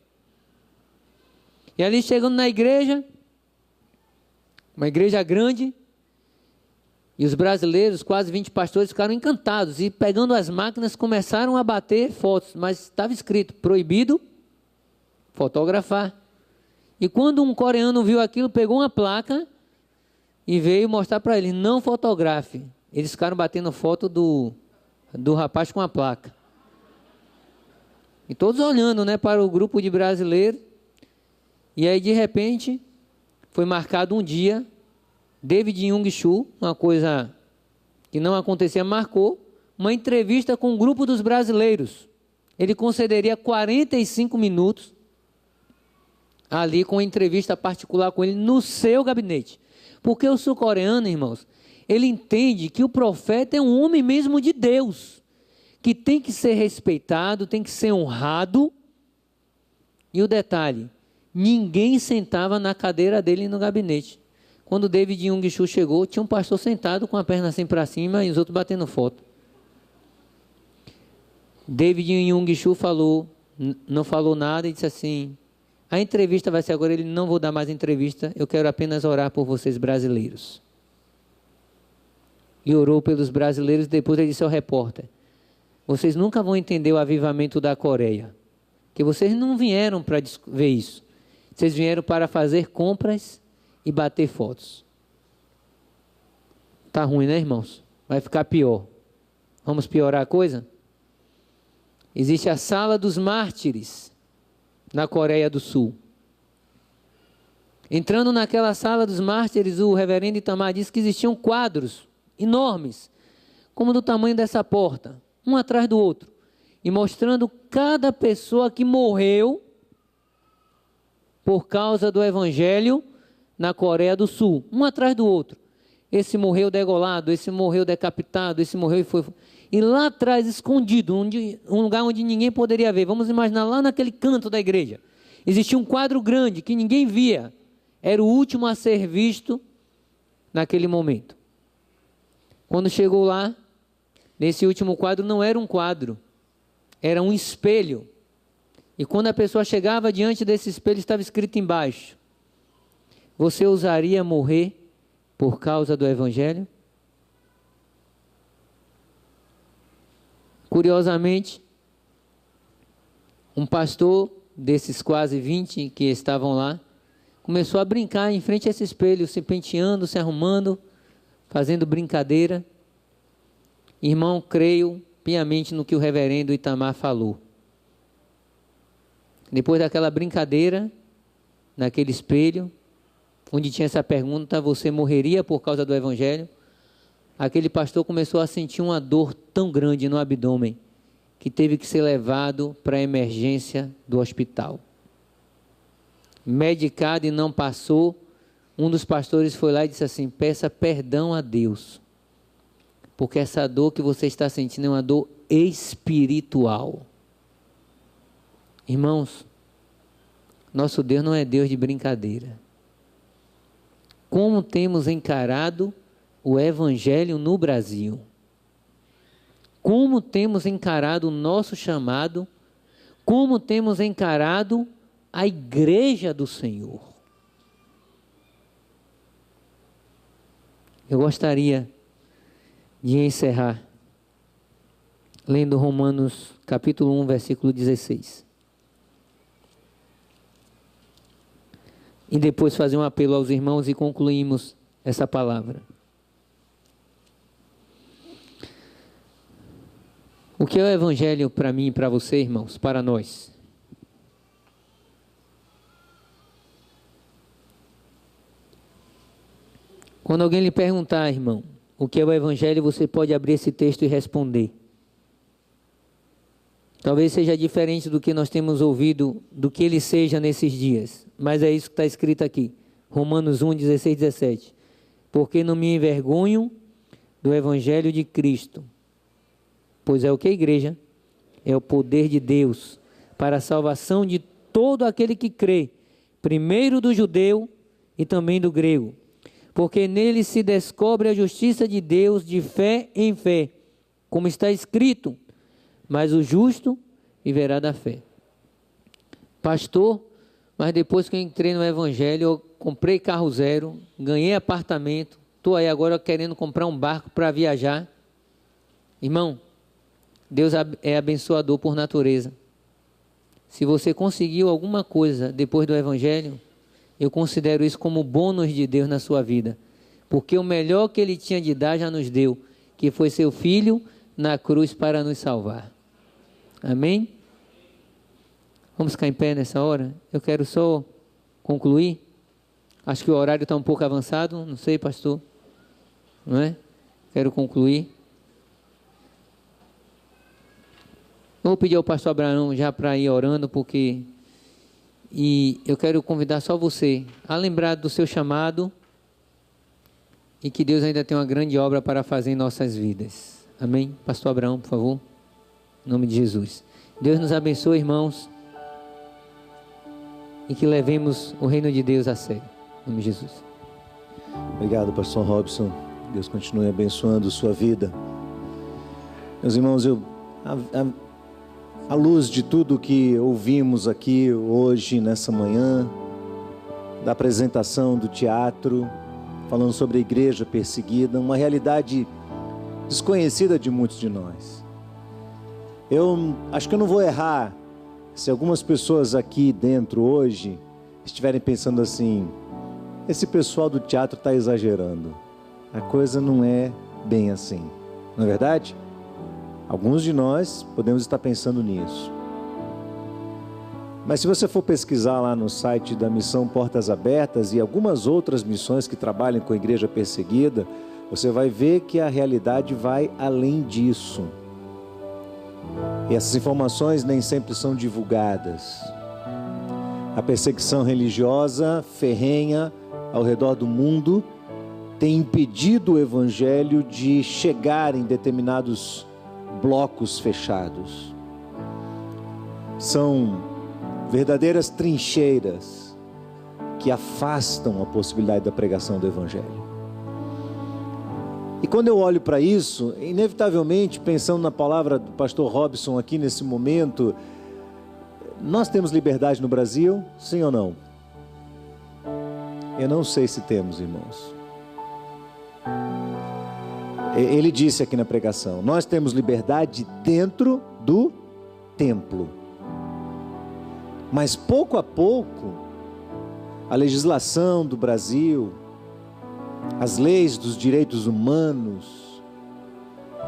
E ali chegando na igreja, uma igreja grande, e os brasileiros, quase 20 pastores, ficaram encantados, e pegando as máquinas começaram a bater fotos, mas estava escrito, proibido fotografar. E quando um coreano viu aquilo, pegou uma placa e veio mostrar para eles, não fotografe. Eles ficaram batendo foto do rapaz com a placa. E todos olhando, né, para o grupo de brasileiros. E aí, de repente, foi marcado um dia, David Jung-Soo, uma coisa que não acontecia, marcou uma entrevista com um grupo dos brasileiros. Ele concederia 45 minutos ali com entrevista particular com ele no seu gabinete. Porque o sul-coreano, irmãos, ele entende que o profeta é um homem mesmo de Deus, que tem que ser respeitado, tem que ser honrado. E o detalhe, ninguém sentava na cadeira dele no gabinete. Quando David Jung-Soo chegou, tinha um pastor sentado com a perna assim para cima e os outros batendo foto. David Jung-Soo não falou nada e disse assim, a entrevista vai ser agora, ele não vou dar mais entrevista, eu quero apenas orar por vocês brasileiros. E orou pelos brasileiros, depois ele disse ao repórter, vocês nunca vão entender o avivamento da Coreia, que vocês não vieram para ver isso, vocês vieram para fazer compras e bater fotos. Tá ruim, né, irmãos? Vai ficar pior. Vamos piorar a coisa? Existe a Sala dos Mártires na Coreia do Sul. Entrando naquela Sala dos Mártires, o reverendo Itamar disse que existiam quadros enormes, como do tamanho dessa porta, um atrás do outro, e mostrando cada pessoa que morreu por causa do Evangelho na Coreia do Sul, um atrás do outro. Esse morreu degolado, esse morreu decapitado, esse morreu e foi... E lá atrás, escondido, um lugar onde ninguém poderia ver, vamos imaginar lá naquele canto da igreja, existia um quadro grande que ninguém via, era o último a ser visto naquele momento. Quando chegou lá, nesse último quadro não era um quadro, era um espelho. E quando a pessoa chegava diante desse espelho, estava escrito embaixo, você ousaria morrer por causa do Evangelho? Curiosamente, um pastor desses quase 20 que estavam lá, começou a brincar em frente a esse espelho, se penteando, se arrumando, fazendo brincadeira. Irmão, creio piamente no que o reverendo Itamar falou. Depois daquela brincadeira, naquele espelho, onde tinha essa pergunta, você morreria por causa do Evangelho? Aquele pastor começou a sentir uma dor tão grande no abdômen, que teve que ser levado para a emergência do hospital. Medicado e não passou, um dos pastores foi lá e disse assim, peça perdão a Deus, porque essa dor que você está sentindo é uma dor espiritual. Irmãos, nosso Deus não é Deus de brincadeira. Como temos encarado o Evangelho no Brasil? Como temos encarado o nosso chamado? Como temos encarado a igreja do Senhor? Eu gostaria de encerrar lendo Romanos capítulo 1, versículo 16. E depois fazer um apelo aos irmãos e concluímos essa palavra. O que é o Evangelho para mim e para você, irmãos? Para nós. Quando alguém lhe perguntar, irmão, o que é o Evangelho, você pode abrir esse texto e responder. Talvez seja diferente do que nós temos ouvido, do que ele seja nesses dias. Mas é isso que está escrito aqui. Romanos 1, 16, 17. Porque não me envergonho do Evangelho de Cristo. Pois é o que a igreja? É o poder de Deus para a salvação de todo aquele que crê. Primeiro do judeu e também do grego. Porque nele se descobre a justiça de Deus de fé em fé. Como está escrito, mas o justo viverá da fé. Pastor, mas depois que eu entrei no Evangelho, eu comprei carro zero, ganhei apartamento, estou aí agora querendo comprar um barco para viajar. Irmão, Deus é abençoador por natureza. Se você conseguiu alguma coisa depois do Evangelho, eu considero isso como bônus de Deus na sua vida. Porque o melhor que Ele tinha de dar já nos deu, que foi seu Filho na cruz para nos salvar. Amém? Vamos ficar em pé nessa hora? Eu quero só concluir. Acho que o horário está um pouco avançado. Não sei, pastor. Não é? Quero concluir. Vou pedir ao pastor Abraão já para ir orando, porque... E eu quero convidar só você a lembrar do seu chamado e que Deus ainda tem uma grande obra para fazer em nossas vidas. Amém? Pastor Abraão, por favor. Em nome de Jesus. Deus nos abençoe, irmãos, e que levemos o reino de Deus a sério. Em nome de Jesus. Obrigado, pastor Robson. Deus continue abençoando sua vida. Meus irmãos, à luz de tudo que ouvimos aqui hoje, nessa manhã, da apresentação do teatro, falando sobre a igreja perseguida, uma realidade desconhecida de muitos de nós. Eu acho que eu não vou errar se algumas pessoas aqui dentro hoje estiverem pensando assim: esse pessoal do teatro está exagerando. A coisa não é bem assim, não é verdade? Alguns de nós podemos estar pensando nisso. Mas se você for pesquisar lá no site da Missão Portas Abertas e algumas outras missões que trabalham com a igreja perseguida, você vai ver que a realidade vai além disso. E essas informações nem sempre são divulgadas. A perseguição religiosa ferrenha ao redor do mundo tem impedido o evangelho de chegar em determinados blocos fechados. São verdadeiras trincheiras que afastam a possibilidade da pregação do evangelho. E quando eu olho para isso, inevitavelmente, pensando na palavra do pastor Robson aqui nesse momento, nós temos liberdade no Brasil, sim ou não? Eu não sei se temos, irmãos. Ele disse aqui na pregação, nós temos liberdade dentro do templo. Mas pouco a pouco, a legislação do Brasil, as leis dos direitos humanos,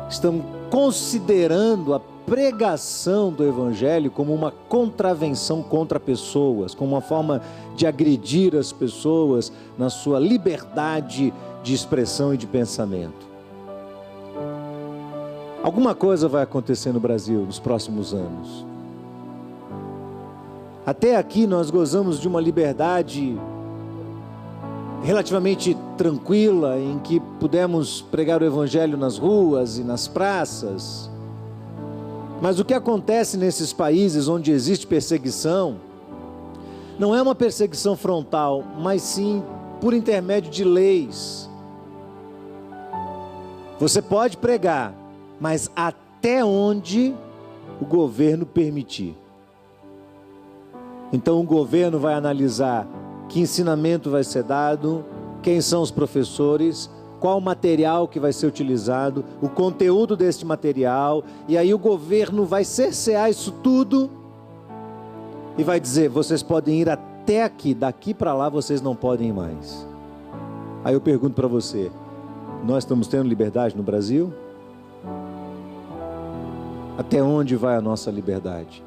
estão considerando a pregação do evangelho como uma contravenção contra pessoas, como uma forma de agredir as pessoas na sua liberdade de expressão e de pensamento. Alguma coisa vai acontecer no Brasil nos próximos anos. Até aqui nós gozamos de uma liberdade relativamente tranquila, em que pudemos pregar o evangelho nas ruas e nas praças. Mas o que acontece nesses países onde existe perseguição, não é uma perseguição frontal, mas sim por intermédio de leis. Você pode pregar, mas até onde o governo permitir. Então o governo vai analisar que ensinamento vai ser dado, quem são os professores, qual o material que vai ser utilizado, o conteúdo deste material, e aí o governo vai cercear isso tudo e vai dizer: vocês podem ir até aqui, daqui para lá vocês não podem ir mais. Aí eu pergunto para você, nós estamos tendo liberdade no Brasil? Até onde vai a nossa liberdade?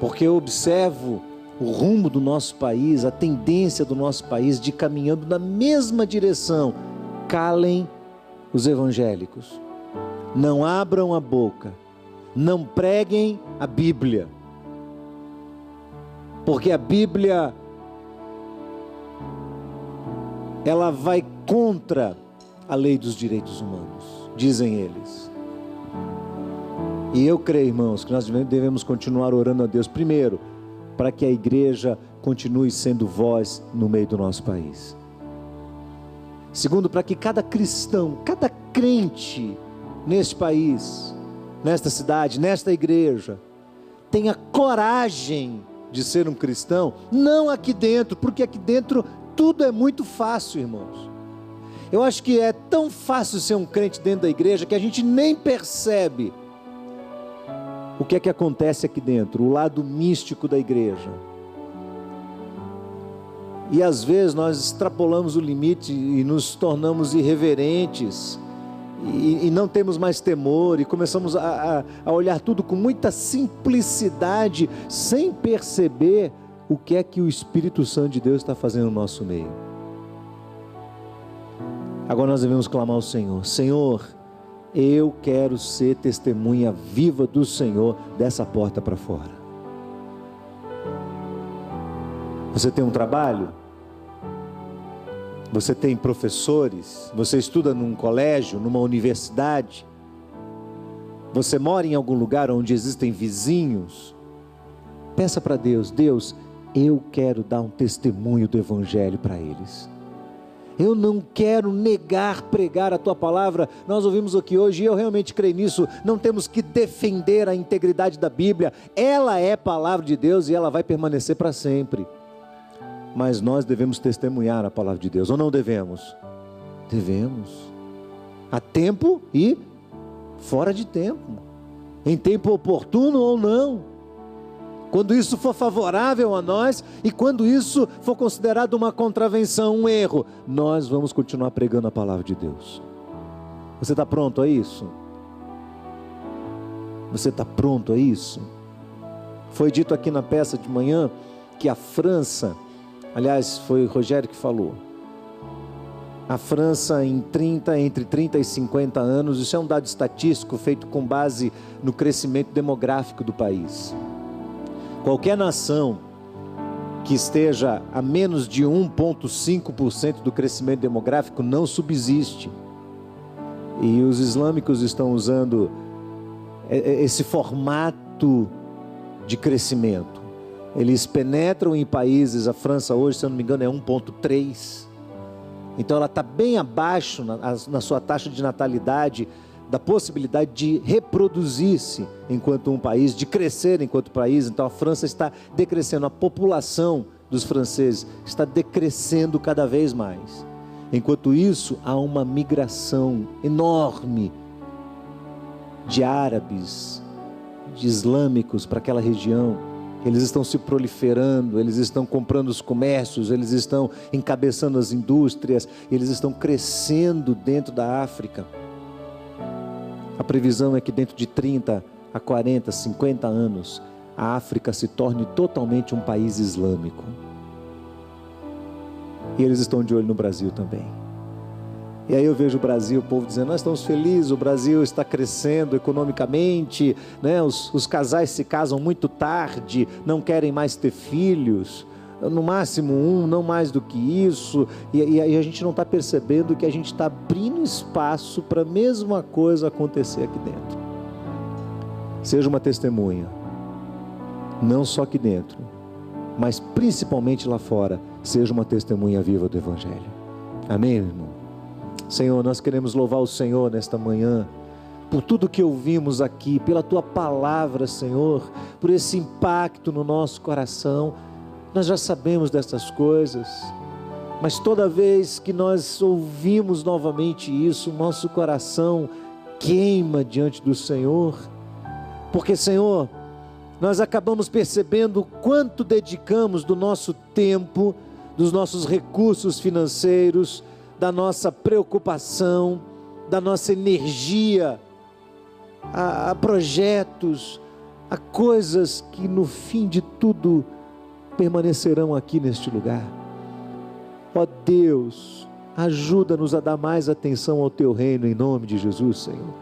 Porque eu observo o rumo do nosso país, a tendência do nosso país de caminhando na mesma direção. Calem os evangélicos, não abram a boca, não preguem a Bíblia, porque a Bíblia, ela vai contra a lei dos direitos humanos, dizem eles. E eu creio, irmãos, que nós devemos continuar orando a Deus, primeiro, para que a igreja continue sendo voz no meio do nosso país. Segundo, para que cada cristão, cada crente neste país, nesta cidade, nesta igreja, tenha coragem de ser um cristão, não aqui dentro, porque aqui dentro tudo é muito fácil, irmãos. Eu acho que é tão fácil ser um crente dentro da igreja que a gente nem percebe o que é que acontece aqui dentro, o lado místico da igreja. E às vezes nós extrapolamos o limite e nos tornamos irreverentes e não temos mais temor e começamos a olhar tudo com muita simplicidade, sem perceber o que é que o Espírito Santo de Deus está fazendo no nosso meio. Agora nós devemos clamar ao Senhor: Senhor, eu quero ser testemunha viva do Senhor dessa porta para fora. Você tem um trabalho? Você tem professores? Você estuda num colégio, numa universidade? Você mora em algum lugar onde existem vizinhos? Peça para Deus: Deus, eu quero dar um testemunho do Evangelho para eles. Eu não quero pregar a Tua palavra. Nós ouvimos aqui hoje, e eu realmente creio nisso, não temos que defender a integridade da Bíblia. Ela é palavra de Deus e ela vai permanecer para sempre. Mas nós devemos testemunhar a palavra de Deus, ou não devemos? Devemos. A tempo e fora de tempo. Em tempo oportuno ou não. Quando isso for favorável a nós e quando isso for considerado uma contravenção, um erro, nós vamos continuar pregando a palavra de Deus. Você está pronto a isso? Você está pronto a isso? Foi dito aqui na peça de manhã que a França, aliás, foi o Rogério que falou, a França entre 30 e 50 anos, isso é um dado estatístico feito com base no crescimento demográfico do país. Qualquer nação que esteja a menos de 1,5% do crescimento demográfico não subsiste. E os islâmicos estão usando esse formato de crescimento. Eles penetram em países, a França hoje, se eu não me engano, é 1,3. Então ela está bem abaixo na sua taxa de natalidade, da possibilidade de reproduzir-se enquanto um país, de crescer enquanto país. Então a França está decrescendo, a população dos franceses está decrescendo cada vez mais. Enquanto isso, há uma migração enorme de árabes, de islâmicos para aquela região. Eles estão se proliferando, eles estão comprando os comércios, eles estão encabeçando as indústrias, eles estão crescendo dentro da África. A previsão é que dentro de 30 a 40, 50 anos, a África se torne totalmente um país islâmico. E eles estão de olho no Brasil também. E aí eu vejo o Brasil, o povo dizendo: nós estamos felizes, o Brasil está crescendo economicamente, né? Os casais se casam muito tarde, não querem mais ter filhos, no máximo um, não mais do que isso, e a gente não está percebendo que a gente está abrindo espaço para a mesma coisa acontecer aqui dentro. Seja uma testemunha, não só aqui dentro, mas principalmente lá fora. Seja uma testemunha viva do Evangelho. Amém, irmão? Senhor, nós queremos louvar o Senhor nesta manhã, por tudo que ouvimos aqui, pela Tua palavra, Senhor, por esse impacto no nosso coração. Nós já sabemos dessas coisas, mas toda vez que nós ouvimos novamente isso, o nosso coração queima diante do Senhor, porque, Senhor, nós acabamos percebendo o quanto dedicamos do nosso tempo, dos nossos recursos financeiros, da nossa preocupação, da nossa energia, a projetos, a coisas que no fim de tudo permanecerão aqui neste lugar. Ó Deus, ajuda-nos a dar mais atenção ao Teu reino em nome de Jesus, Senhor.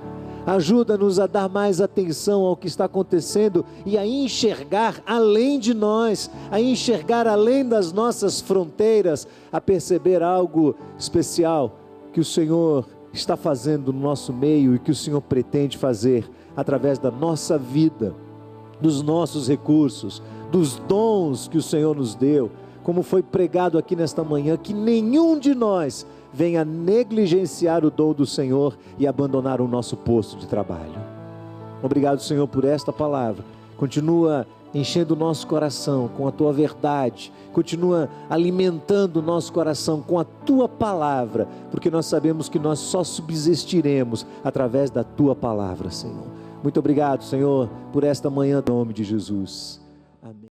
Ajuda-nos a dar mais atenção ao que está acontecendo e a enxergar além de nós, a enxergar além das nossas fronteiras, a perceber algo especial que o Senhor está fazendo no nosso meio e que o Senhor pretende fazer através da nossa vida, dos nossos recursos, dos dons que o Senhor nos deu. Como foi pregado aqui nesta manhã, que nenhum de nós venha negligenciar o dom do Senhor e abandonar o nosso posto de trabalho. Obrigado, Senhor, por esta palavra. Continua enchendo o nosso coração com a Tua verdade, continua alimentando o nosso coração com a Tua palavra, porque nós sabemos que nós só subsistiremos através da Tua palavra, Senhor. Muito obrigado, Senhor, por esta manhã, em nome de Jesus. Amém.